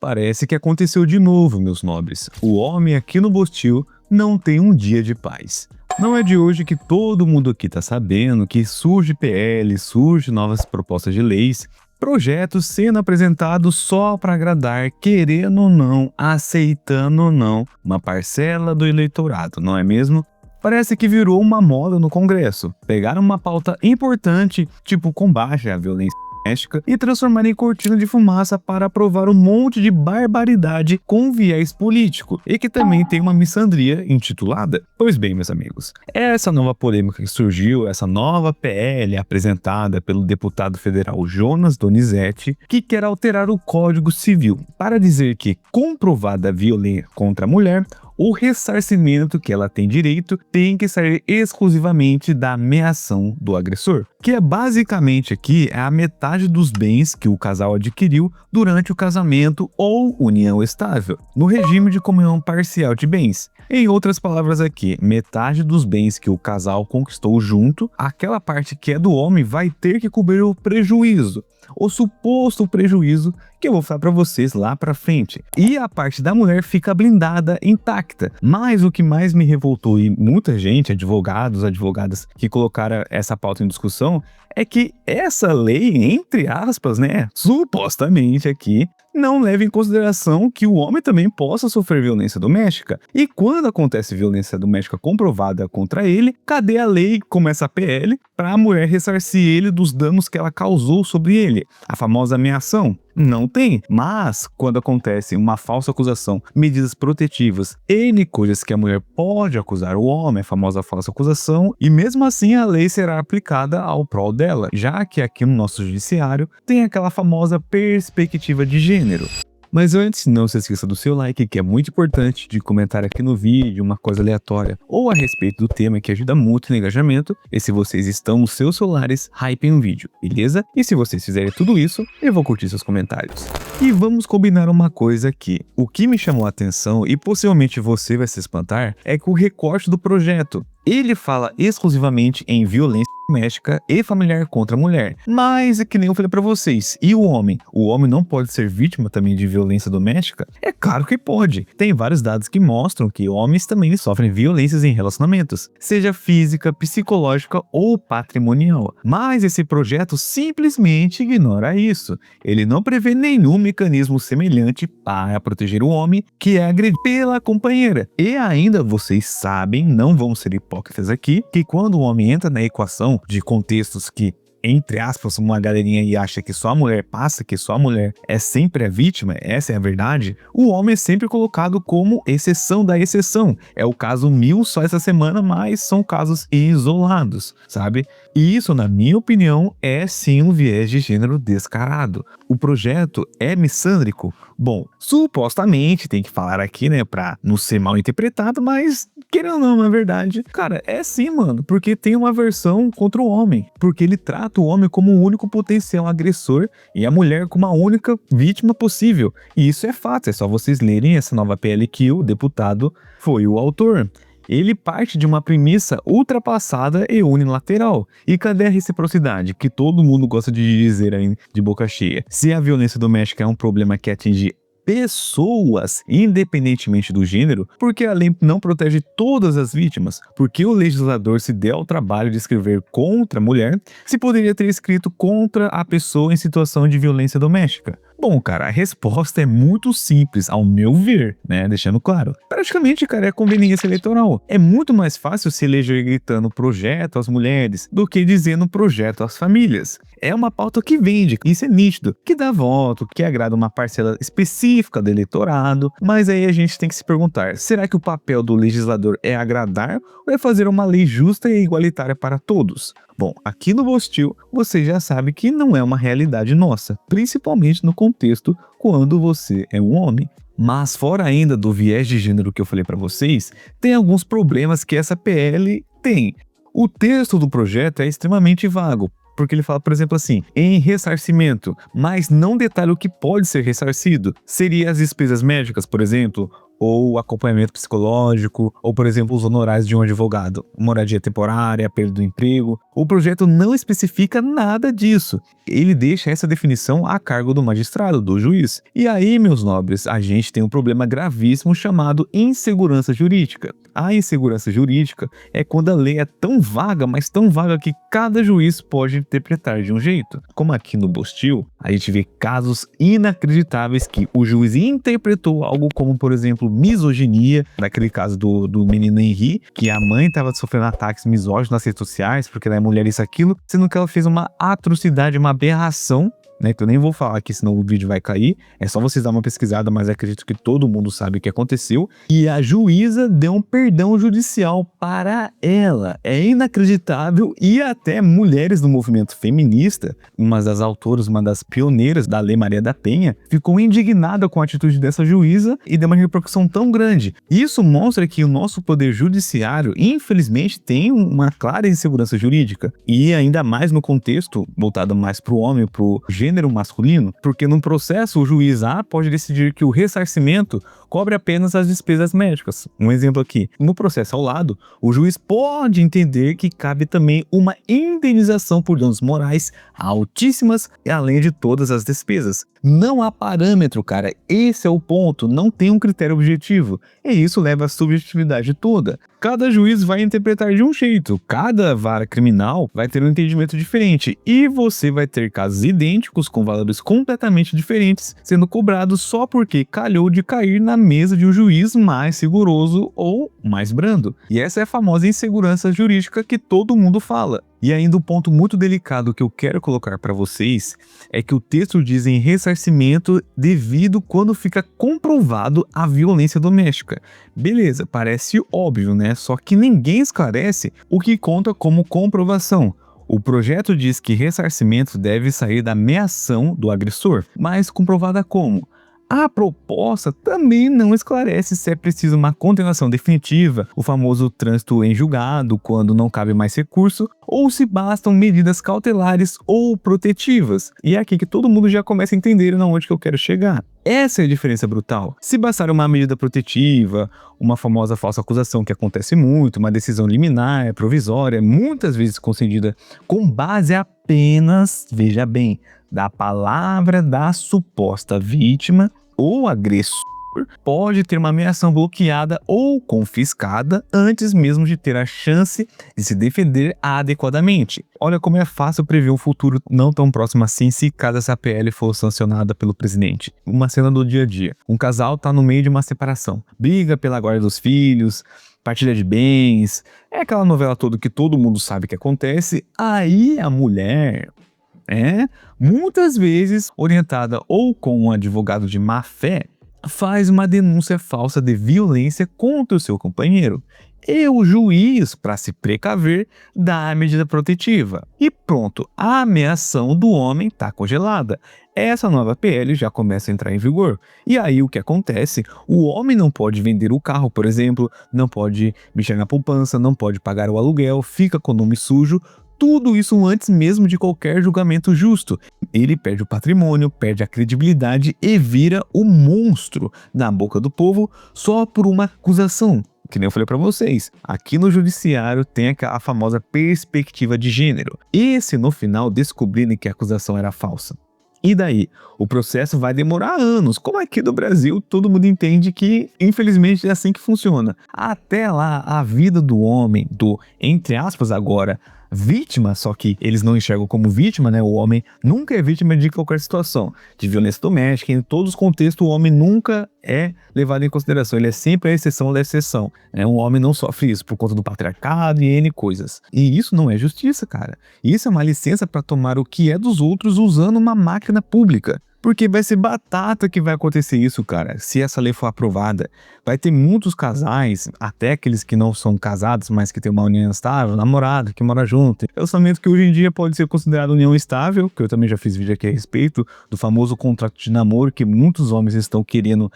Parece que aconteceu de novo, meus nobres. O homem aqui no Bostil não tem um dia de paz. Não é de hoje que todo mundo aqui tá sabendo que surge PL, surge novas propostas de leis, projetos sendo apresentados só para agradar, querendo ou não, aceitando ou não, uma parcela do eleitorado, não é mesmo? Parece que virou uma moda no Congresso. Pegaram uma pauta importante, tipo combate à violência doméstica, e transformar em cortina de fumaça para aprovar um monte de barbaridade com viés político, e que também tem uma missandria intitulada. Pois bem, meus amigos, essa nova polêmica que surgiu, essa nova PL apresentada pelo deputado federal Jonas Donizete, que quer alterar o Código Civil para dizer que comprovada violência contra a mulher, o ressarcimento que ela tem direito tem que sair exclusivamente da meação do agressor, que é basicamente aqui a metade dos bens que o casal adquiriu durante o casamento ou união estável, no regime de comunhão parcial de bens. Em outras palavras aqui, metade dos bens que o casal conquistou junto, aquela parte que é do homem vai ter que cobrir o prejuízo, o suposto prejuízo que eu vou falar para vocês lá para frente. E a parte da mulher fica blindada, intacta. Mas o que mais me revoltou, e muita gente, advogados, advogadas que colocaram essa pauta em discussão, é que essa lei, entre aspas, né, supostamente aqui, não leva em consideração que o homem também possa sofrer violência doméstica. E quando acontece violência doméstica comprovada contra ele, cadê a lei, como essa PL, para a mulher ressarcir ele dos danos que ela causou sobre ele? A famosa ameação? Não tem. Mas quando acontece uma falsa acusação, medidas protetivas, N coisas que a mulher pode acusar o homem, a famosa falsa acusação, e mesmo assim a lei será aplicada ao prol dela, já que aqui no nosso judiciário tem aquela famosa perspectiva de gênero. Mas antes, não se esqueça do seu like, que é muito importante, de comentar aqui no vídeo uma coisa aleatória ou a respeito do tema, que ajuda muito no engajamento. E se vocês estão nos seus celulares, hypem o vídeo, beleza? E se vocês fizerem tudo isso, eu vou curtir seus comentários. E vamos combinar uma coisa aqui. O que me chamou a atenção, e possivelmente você vai se espantar, é que o recorte do projeto, ele fala exclusivamente em violência doméstica e familiar contra a mulher. Mas é que nem eu falei pra vocês, e o homem? O homem não pode ser vítima também de violência doméstica? É claro que pode. Tem vários dados que mostram que homens também sofrem violências em relacionamentos, seja física, psicológica ou patrimonial. Mas esse projeto simplesmente ignora isso. Ele não prevê nenhum mecanismo semelhante para proteger o homem que é agredido pela companheira. E ainda vocês sabem, não vão ser hipócritas aqui, que quando o homem entra na equação de contextos que, entre aspas, uma galerinha aí acha que só a mulher passa, que só a mulher é sempre a vítima, essa é a verdade, o homem é sempre colocado como exceção da exceção. É o caso 1000 só essa semana, mas são casos isolados, sabe? E isso, na minha opinião, é sim um viés de gênero descarado. O projeto é missândrico? Bom, supostamente, tem que falar aqui, né, pra não ser mal interpretado, mas querendo ou não, na verdade, cara, é sim, mano, porque tem uma versão contra o homem, porque ele trata o homem como o único potencial agressor e a mulher como a única vítima possível. E isso é fato, é só vocês lerem essa nova PL que o deputado foi o autor. Ele parte de uma premissa ultrapassada e unilateral. E cadê a reciprocidade, que todo mundo gosta de dizer aí de boca cheia? Se a violência doméstica é um problema que atinge pessoas, independentemente do gênero, porque a lei não protege todas as vítimas, porque o legislador se deu ao trabalho de escrever contra a mulher, se poderia ter escrito contra a pessoa em situação de violência doméstica? Bom, cara, a resposta é muito simples, ao meu ver, né? Deixando claro. Praticamente, cara, é conveniência eleitoral. É muito mais fácil se eleger gritando projeto às mulheres do que dizendo projeto às famílias. É uma pauta que vende, isso é nítido, que dá voto, que agrada uma parcela específica do eleitorado, mas aí a gente tem que se perguntar, será que o papel do legislador é agradar ou é fazer uma lei justa e igualitária para todos? Bom, aqui no Bostil, você já sabe que não é uma realidade nossa, principalmente no contexto quando você é um homem. Mas fora ainda do viés de gênero que eu falei para vocês, tem alguns problemas que essa PL tem. O texto do projeto é extremamente vago, porque ele fala, por exemplo, assim, em ressarcimento, mas não detalha o que pode ser ressarcido. Seria as despesas médicas, por exemplo, ou acompanhamento psicológico, ou, por exemplo, os honorários de um advogado, moradia temporária, perda do emprego. O projeto não especifica nada disso. Ele deixa essa definição a cargo do magistrado, do juiz. E aí, meus nobres, a gente tem um problema gravíssimo chamado insegurança jurídica. A insegurança jurídica é quando a lei é tão vaga, mas tão vaga que cada juiz pode interpretar de um jeito. Como aqui no Bostil, a gente vê casos inacreditáveis que o juiz interpretou algo como, por exemplo, misoginia, naquele caso do menino Henri, que a mãe estava sofrendo ataques misóginos nas redes sociais, porque ela é mulher isso aquilo, sendo que ela fez uma atrocidade, uma aberração, né, que eu nem vou falar aqui, senão o vídeo vai cair. É só vocês dar uma pesquisada, mas acredito que todo mundo sabe o que aconteceu. E a juíza deu um perdão judicial para ela. É inacreditável. E até mulheres do movimento feminista, uma das autoras, uma das pioneiras da Lei Maria da Penha, ficou indignada com a atitude dessa juíza e deu uma repercussão tão grande. Isso mostra que o nosso poder judiciário, infelizmente, tem uma clara insegurança jurídica. E ainda mais no contexto voltado mais para o homem, para o gênero masculino, porque no processo o juiz A pode decidir que o ressarcimento cobre apenas as despesas médicas. Um exemplo aqui, no processo ao lado, o juiz pode entender que cabe também uma indenização por danos morais altíssimas, além de todas as despesas. Não há parâmetro, cara, esse é o ponto, não tem um critério objetivo, e isso leva à subjetividade toda. Cada juiz vai interpretar de um jeito, cada vara criminal vai ter um entendimento diferente, e você vai ter casos idênticos com valores completamente diferentes sendo cobrados só porque calhou de cair na mesa de um juiz mais rigoroso ou mais brando. E essa é a famosa insegurança jurídica que todo mundo fala. E ainda um ponto muito delicado que eu quero colocar para vocês é que o texto diz em ressarcimento devido quando fica comprovado a violência doméstica. Beleza, parece óbvio, né? Só que ninguém esclarece o que conta como comprovação. O projeto diz que ressarcimento deve sair da meação do agressor, mas comprovada como? A proposta também não esclarece se é preciso uma condenação definitiva, o famoso trânsito em julgado, quando não cabe mais recurso, ou se bastam medidas cautelares ou protetivas. E é aqui que todo mundo já começa a entender onde que eu quero chegar. Essa é a diferença brutal. Se bastar uma medida protetiva, uma famosa falsa acusação que acontece muito, uma decisão liminar, provisória, muitas vezes concedida com base apenas, veja bem, da palavra da suposta vítima ou agressor, pode ter uma meação bloqueada ou confiscada antes mesmo de ter a chance de se defender adequadamente. Olha como é fácil prever um futuro não tão próximo assim se caso essa PL for sancionada pelo presidente. Uma cena do dia a dia. Um casal tá no meio de uma separação. Briga pela guarda dos filhos, partilha de bens, é aquela novela toda que todo mundo sabe que acontece. Aí a mulher, muitas vezes orientada ou com um advogado de má fé, faz uma denúncia falsa de violência contra o seu companheiro. E o juiz, para se precaver, dá a medida protetiva. E pronto, a ameação do homem está congelada. Essa nova PL já começa a entrar em vigor. E aí o que acontece? O homem não pode vender o carro, por exemplo, não pode mexer na poupança, não pode pagar o aluguel, fica com o nome sujo. Tudo isso antes mesmo de qualquer julgamento justo. Ele perde o patrimônio, perde a credibilidade e vira o monstro na boca do povo só por uma acusação. Que nem eu falei para vocês, aqui no judiciário tem a famosa perspectiva de gênero. E se no final descobrirem que a acusação era falsa? E daí? O processo vai demorar anos. Como aqui no Brasil, todo mundo entende que, infelizmente, é assim que funciona. Até lá, a vida do homem, do, entre aspas agora, vítima, só que eles não enxergam como vítima, né? O homem nunca é vítima de qualquer situação, de violência doméstica, em todos os contextos o homem nunca é levado em consideração, ele é sempre a exceção da exceção, né? Um homem não sofre isso por conta do patriarcado e N coisas. E isso não é justiça, cara. Isso é uma licença para tomar o que é dos outros usando uma máquina pública. Porque vai ser batata que vai acontecer isso, cara, se essa lei for aprovada. Vai ter muitos casais, até aqueles que não são casados, mas que têm uma união estável, namorado, que mora junto. Relacionamento que hoje em dia pode ser considerado união estável, que eu também já fiz vídeo aqui a respeito, do famoso contrato de namoro, que muitos homens estão querendo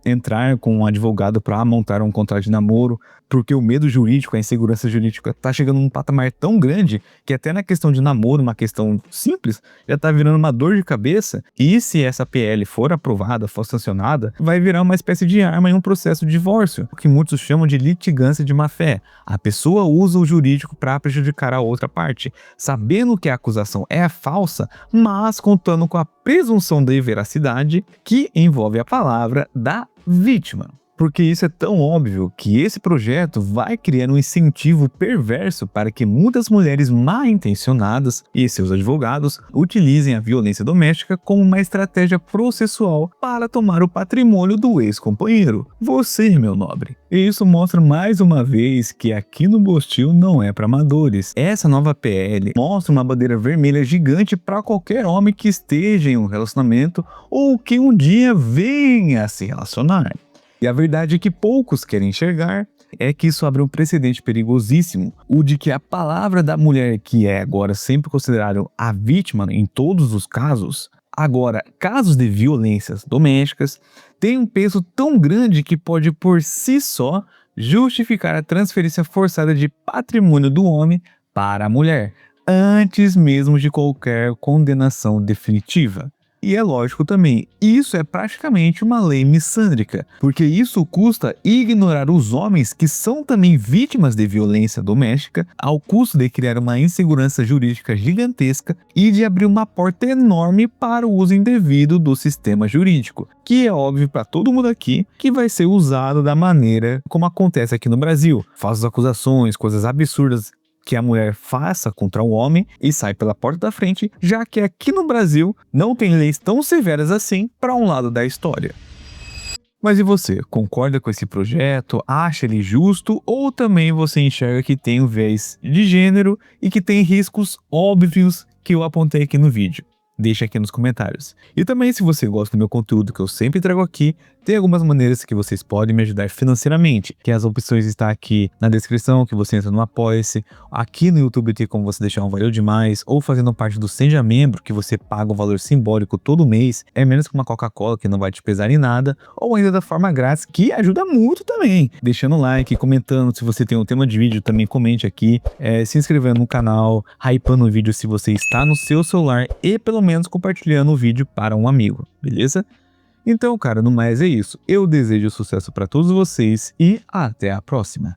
entrar com um advogado para montar um contrato de namoro, porque o medo jurídico, a insegurança jurídica tá chegando num patamar tão grande que até na questão de namoro, uma questão simples, já tá virando uma dor de cabeça. E E se essa PL for aprovada, for sancionada, vai virar uma espécie de arma em um processo de divórcio, o que muitos chamam de litigância de má-fé. A pessoa usa o jurídico para prejudicar a outra parte, sabendo que a acusação é falsa, mas contando com a presunção de veracidade que envolve a palavra da vítima. Porque isso é tão óbvio que esse projeto vai criar um incentivo perverso para que muitas mulheres mal intencionadas e seus advogados utilizem a violência doméstica como uma estratégia processual para tomar o patrimônio do ex-companheiro, você, meu nobre. E isso mostra mais uma vez que aqui no Bostil não é para amadores. Essa nova PL mostra uma bandeira vermelha gigante para qualquer homem que esteja em um relacionamento ou que um dia venha a se relacionar. E a verdade é que poucos querem enxergar é que isso abre um precedente perigosíssimo, o de que a palavra da mulher, que é agora sempre considerada a vítima em todos os casos, agora casos de violências domésticas, tem um peso tão grande que pode por si só justificar a transferência forçada de patrimônio do homem para a mulher, antes mesmo de qualquer condenação definitiva. E é lógico também, isso é praticamente uma lei missândrica, porque isso custa ignorar os homens que são também vítimas de violência doméstica, ao custo de criar uma insegurança jurídica gigantesca e de abrir uma porta enorme para o uso indevido do sistema jurídico, que é óbvio para todo mundo aqui que vai ser usado da maneira como acontece aqui no Brasil. Falsas acusações, coisas absurdas que a mulher faça contra o homem e sai pela porta da frente, já que aqui no Brasil não tem leis tão severas assim para um lado da história. Mas e você, concorda com esse projeto? Acha ele justo? Ou também você enxerga que tem um viés de gênero e que tem riscos óbvios que eu apontei aqui no vídeo? Deixa aqui nos comentários. E também, se você gosta do meu conteúdo que eu sempre trago aqui, tem algumas maneiras que vocês podem me ajudar financeiramente, que as opções estão aqui na descrição, que você entra no Apoia-se. Aqui no YouTube tem como você deixar um valeu demais, ou fazendo parte do Seja Membro, que você paga um valor simbólico todo mês, é menos que uma Coca-Cola, que não vai te pesar em nada, ou ainda da forma grátis, que ajuda muito também. Deixando um like, comentando, se você tem um tema de vídeo, também comente aqui, se inscrevendo no canal, hypando o vídeo se você está no seu celular e pelo menos compartilhando o vídeo para um amigo, beleza? Então, cara, no mais é isso. Eu desejo sucesso para todos vocês e até a próxima.